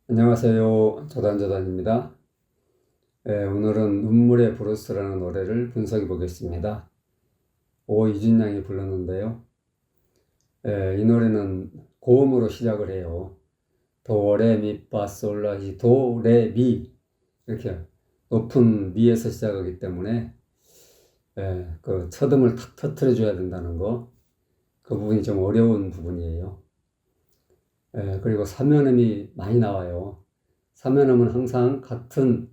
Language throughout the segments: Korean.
안녕하세요. 조단조단입니다. 오늘은 눈물의 브루스라는 노래를 분석해 보겠습니다. 오이준양이 불렀는데요. 이 노래는 고음으로 시작을 해요. 도, 레, 미, 파, 솔, 라, 시, 도, 레, 미 이렇게 높은 미에서 시작하기 때문에 그 첫음을 탁 터트려 줘야 된다는 거, 그 부분이 좀 어려운 부분이에요. 그리고 사면음이 많이 나와요. 사면음은 항상 같은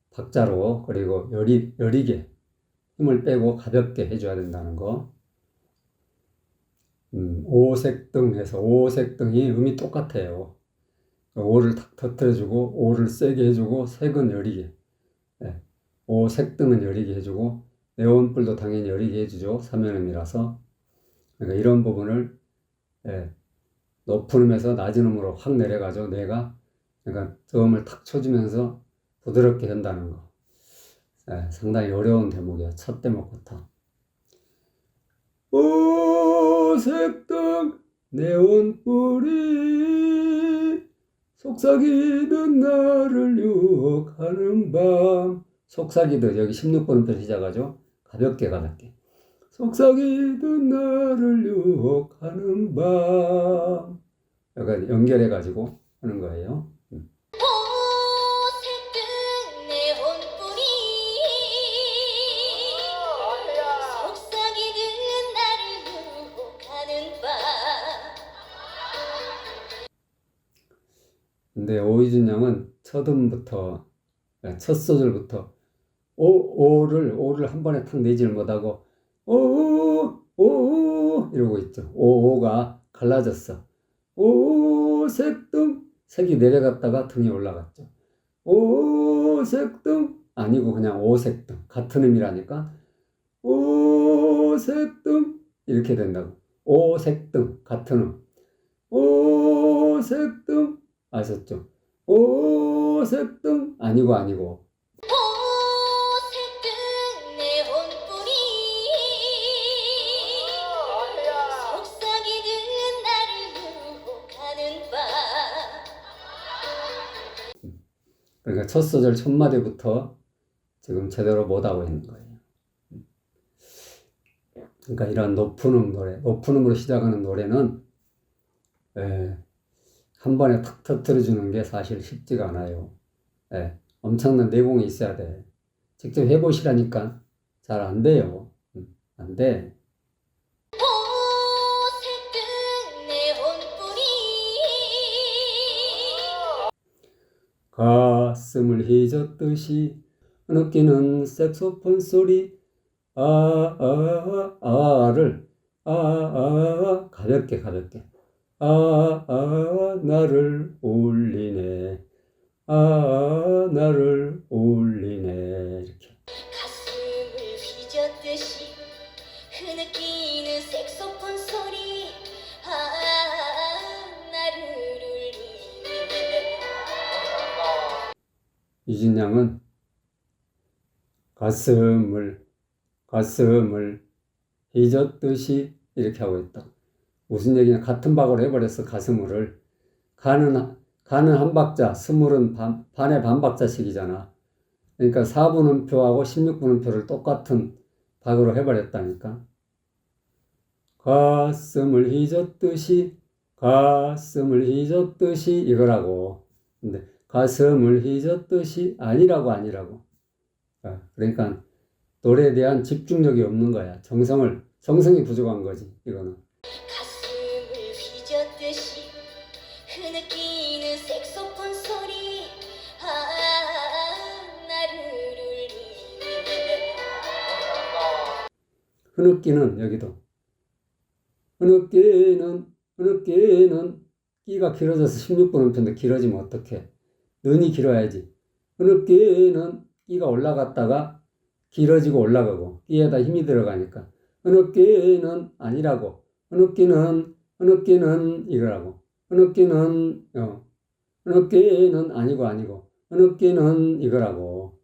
박자로, 그리고 여리게 힘을 빼고 가볍게 해줘야 된다는 거. 오색등 해서 오색등이 음이 똑같아요. 오를 탁 터뜨려주고 오를 세게 해주고 색은 여리게. 오색등은 여리게 해주고 네온불도 당연히 여리게 해주죠. 사면음이라서. 그러니까 이런 부분을 높은 음에서 낮은 음으로 확 내려가죠. 내가 그러니까 저음을 탁 쳐주면서 부드럽게 한다는 거. 상당히 어려운 대목이야. 첫 대목부터. 오색등 네온불이 속삭이던 나를 유혹하는 밤. 속삭이듯 여기 16번부터 시작하죠. 가볍게 속삭이던 나를 유혹하는 밤. 약간 연결해가지고 하는 거예요. 오색등 네온불이 속삭이듯 나를 유혹하는 밤. 근데 오이준 양은 첫음부터, 첫 소절부터 오를 한 번에 탁 내지를 못하고 오 이러고 있죠. 오가 갈라졌어. 오색등, 색이 내려갔다가 등이 올라갔죠. 오색등 아니고 그냥 오색등, 같은 음이라니까 오색등 이렇게 된다고. 오색등 같은 음. 오색등 아셨죠? 오색등 아니고 오색등 네온불이 속삭이듯 나를 유혹하는 밤. 그러니까 첫 소절 첫 마디부터 지금 제대로 못하고 있는 거예요. 그러니까 이런 높은 음 노래, 높은 음으로 시작하는 노래는 한 번에 탁 터뜨려주는 게 사실 쉽지가 않아요. 엄청난 내공이 있어야 돼. 직접 해보시라니까 잘 안 돼요. 안 돼. 오색등 네온불이 가슴을 휘젓듯이 느끼는 색소폰 소리 아를 가볍게 나를 울리네 나를 울리네 이렇게. 가슴을 휘젓듯이 흐느끼는 색소폰 소리 나를 울리네. 이진양은 가슴을 휘젓듯이 이렇게 하고 있다. 무슨 얘기냐? 같은 박으로 해버렸어. 가슴을. 가는 한 박자, 스물은 반의 반 박자씩이잖아. 그러니까 4분음표하고 16분음표를 똑같은 박으로 해버렸다니까. 가슴을 휘젓듯이 이거라고. 근데 가슴을 휘젓듯이 아니라고. 그러니까 노래에 대한 집중력이 없는 거야. 정성이 부족한 거지, 이거는. 가슴을 휘젓듯이 흐느끼는 색소폰 소리 나를 울리네. 흐느끼는 여기도. 흐느끼는 끼가 길어져서 16분음표인데 길어지면 어떡해. 는이 길어야지. 흐느끼는 끼가 올라갔다가 길어지고 올라가고 끼에다 힘이 들어가니까 흐느끼는 아니라고. 흐느끼는 이거라고. 흐느끼는 아니고 흐느끼는 이거라고.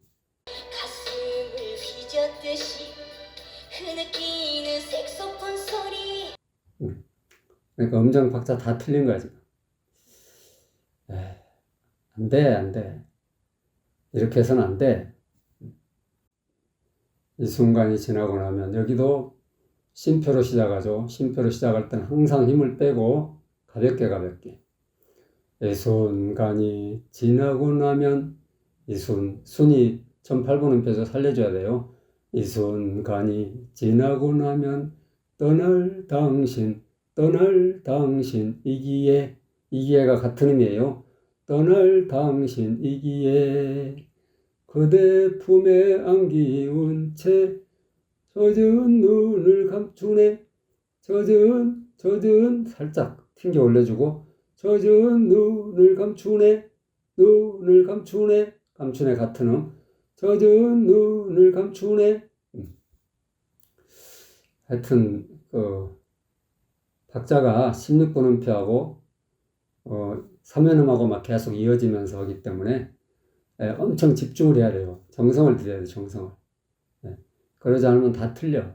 가슴을 휘젓듯이 흐느끼는 색소폰 소리. 그러니까 음정 박자 다 틀린 거야 지금. 안 돼, 안 돼. 이렇게 해서는 안 돼. 이 순간이 지나고 나면 여기도 쉼표로 시작하죠. 쉼표로 시작할 때는 항상 힘을 빼고 가볍게. 이 순간이 지나고 나면 순이 1008번음표에서 살려줘야 돼요. 이 순간이 지나고 나면 떠날 당신 이기에가 같은 의미예요. 떠날 당신 이기에 그대 품에 안기운 채 젖은 눈을 감추네. 젖은 살짝 튕겨 올려주고 젖은 눈을 감추네. 감추네 같은 젖은 눈을 감추네. 하여튼 박자가 16분음표하고 3연음하고 막 계속 이어지면서 하기 때문에 엄청 집중을 해야 돼요. 정성을 들여야 돼요. 정성을. 그러지 않으면 다 틀려. 이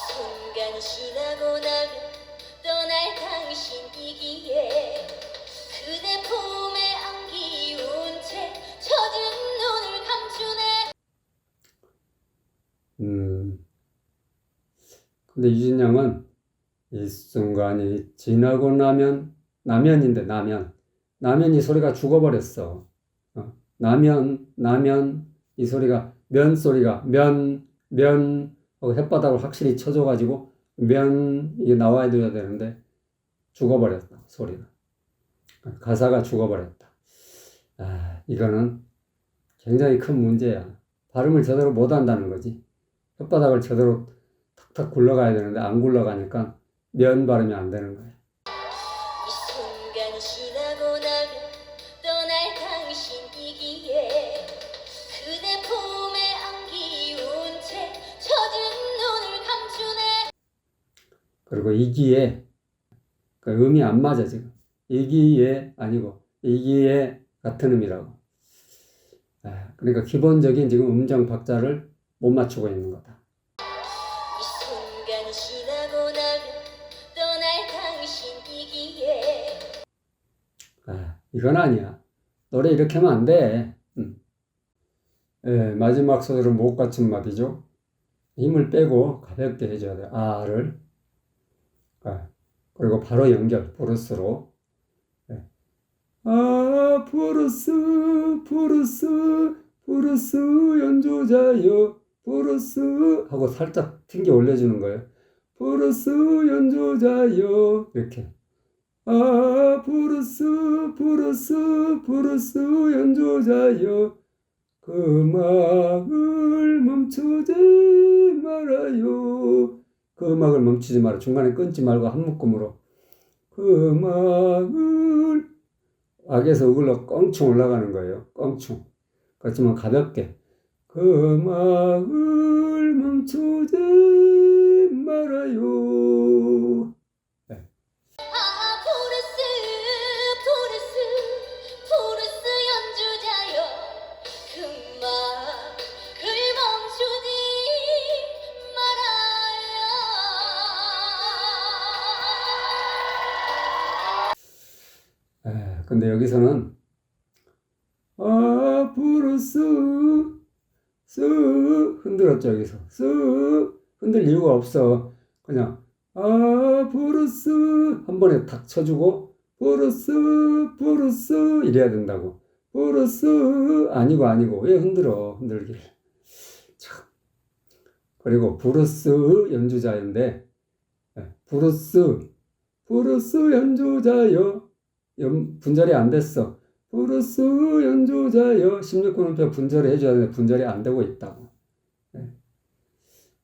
순간이 지나고 나면 떠날 당신이기에 그대 품에 안기운 채 젖은 눈을 감추네. 근데 유진양은 이 순간이 지나고 나면인데 나면 이 소리가 죽어버렸어. 나면 이 소리가 면 소리가 면 하고 혓바닥을 확실히 쳐줘가지고 이게 나와야 되는데 죽어버렸다 소리가. 가사가 죽어버렸다. 이거는 굉장히 큰 문제야. 발음을 제대로 못한다는 거지. 혓바닥을 제대로 탁탁 굴러가야 되는데 안 굴러가니까 면 발음이 안 되는 거야. 이 순간이 지나고 나면 떠날 당신이기에 그대 품에 안기운 채 젖은 눈을 감추네. 그리고 이기에 그 음이 안 맞아 지금. 이기에 아니고 이기에 같은 음이라고. 그러니까 기본적인 지금 음정 박자를 못 맞추고 있는 거다. 이 순간이 지나고 나면 떠날 당신이기에 이건 아니야. 노래 이렇게 하면 안 돼. 마지막 소절은 못 갖춘 말이죠. 힘을 빼고 가볍게 해줘야 돼. 아를. 그리고 바로 연결, 브루스로. 브루스 연주자여, 브루스 하고 살짝 튕겨 올려주는 거예요. 브루스 연주자여, 이렇게. 브루스 연주자여, 그 음악을 멈추지 말아요. 그 음악을 멈추지 마라. 중간에 끊지 말고 한 묶음으로. 그 음악을 악에서 으글러 껑충 올라가는 거예요. 껑충. 그렇지만 가볍게. 그 음악을 멈추지 말아요. 브루스 연주자여 그 음악을 멈추지 말아요. 근데 여기서는 브루스 쓱 흔들었죠. 여기서 쓱 흔들 이유가 없어. 그냥 브루스 한 번에 탁 쳐주고 브루스 이래야 된다고. 브루스 아니고 왜 흔들기를. 참. 그리고 브루스 연주자인데 브루스 연주자여 분절이 안 됐어. 브루스 연주자여 16분음표 분절을 해줘야 되는데 분절이 안 되고 있다고.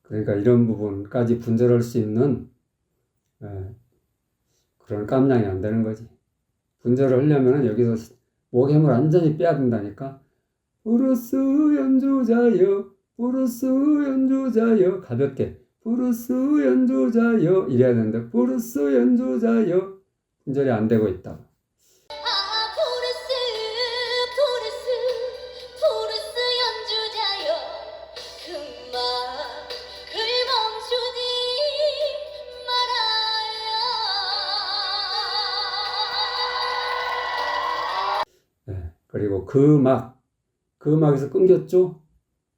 그러니까 이런 부분까지 분절할 수 있는 그런 깜냥이 안 되는 거지. 분절을 하려면 여기서 목의 힘을 완전히 빼야 된다니까. 브루스 연주자여 가볍게 브루스 연주자여 이래야 되는데 브루스 연주자여 분절이 안 되고 있다고. 브루스 연주자여 그 음악을 멈추지 말아요. 예, 그리고 그 음악에서 끊겼죠?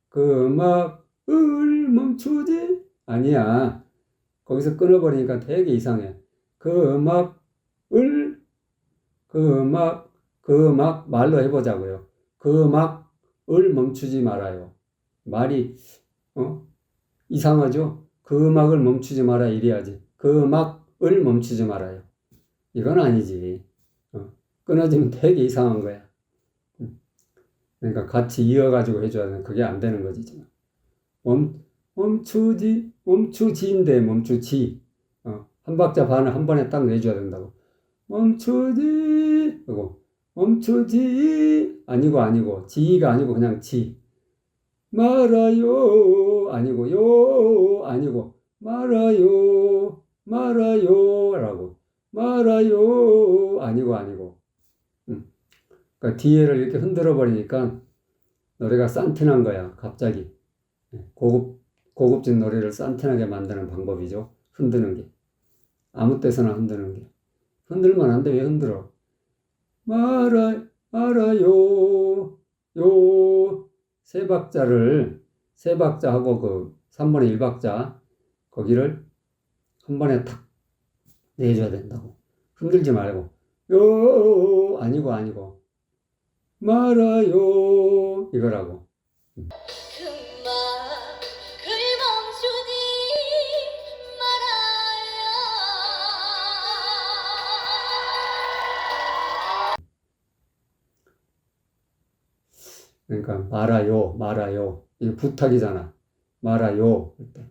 그 음악을 멈추지? 아니야. 거기서 끊어버리니까 되게 이상해. 그 음악을, 그 음악 말로 해보자고요. 그 음악을 멈추지 말아요. 말이, 이상하죠? 그 음악을 멈추지 마라 이래야지. 그 음악을 멈추지 말아요. 이건 아니지. 끊어지면 되게 이상한 거야. 그러니까 같이 이어가지고 해줘야 되는 그게 안 되는 거지 지금. 멈추지인데 멈추지. 한 박자 반을 한 번에 딱 내줘야 된다고. 멈추지. 그리고 멈추지 아니고 지가 아니고 그냥 지. 말아요 아니고 요 아니고 말아요라고. 말아요 아니고. 그러니까 뒤에를 이렇게 흔들어 버리니까 노래가 산티난 거야 갑자기. 고급진 노래를 산티나게 만드는 방법이죠. 흔드는 게. 아무 때서나 흔드는 게. 흔들면 안 돼. 왜 흔들어? 말아요. 요. 세 박자하고 그 3분의 1박자, 거기를 한 번에 탁 내줘야 된다고. 흔들지 말고. 요. 아니고. 말아요. 이거라고. 그막을 멈추지 말아요. 그러니까 말아요. 이게 부탁이잖아. 말아요. 그때.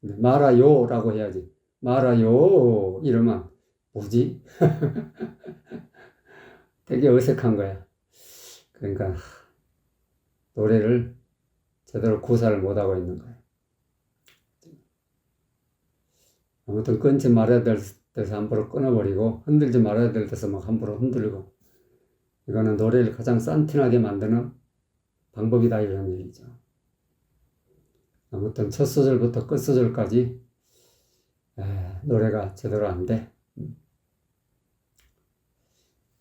말아요라고 해야지. 말아요. 이러면 뭐지? 되게 어색한 거야. 그러니까 노래를 제대로 구사를 못하고 있는 거야. 아무튼 끊지 말아야 될 때서 함부로 끊어버리고 흔들지 말아야 될 때서 막 함부로 흔들고 이거는 노래를 가장 산티나게 만드는 방법이다 이런 얘기죠. 아무튼 첫 소절부터 끝 소절까지 노래가 제대로 안 돼.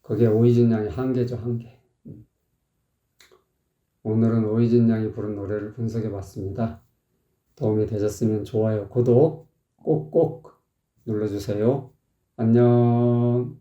그게 오이진 양의 한계죠, 한계. 오늘은 오이진 양이 부른 노래를 분석해 봤습니다. 도움이 되셨으면 좋아요, 구독 꼭꼭 눌러주세요. 안녕.